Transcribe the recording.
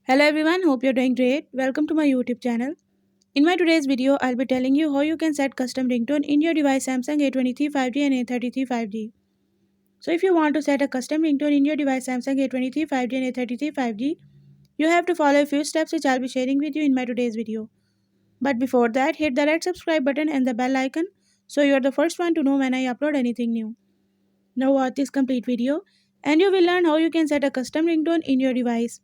Hello everyone, hope you're doing great. Welcome to my YouTube channel. In my today's video, I'll be telling you how you can set custom ringtone in your device Samsung A23 5G and A33 5G. So if you want to set a custom ringtone in your device Samsung A23 5G and A33 5G, you have to follow a few steps which I'll be sharing with you in my today's video. But before that, hit the red subscribe button and the bell icon so you're the first one to know when I upload anything new. Now watch this complete video and you will learn how you can set a custom ringtone in your device.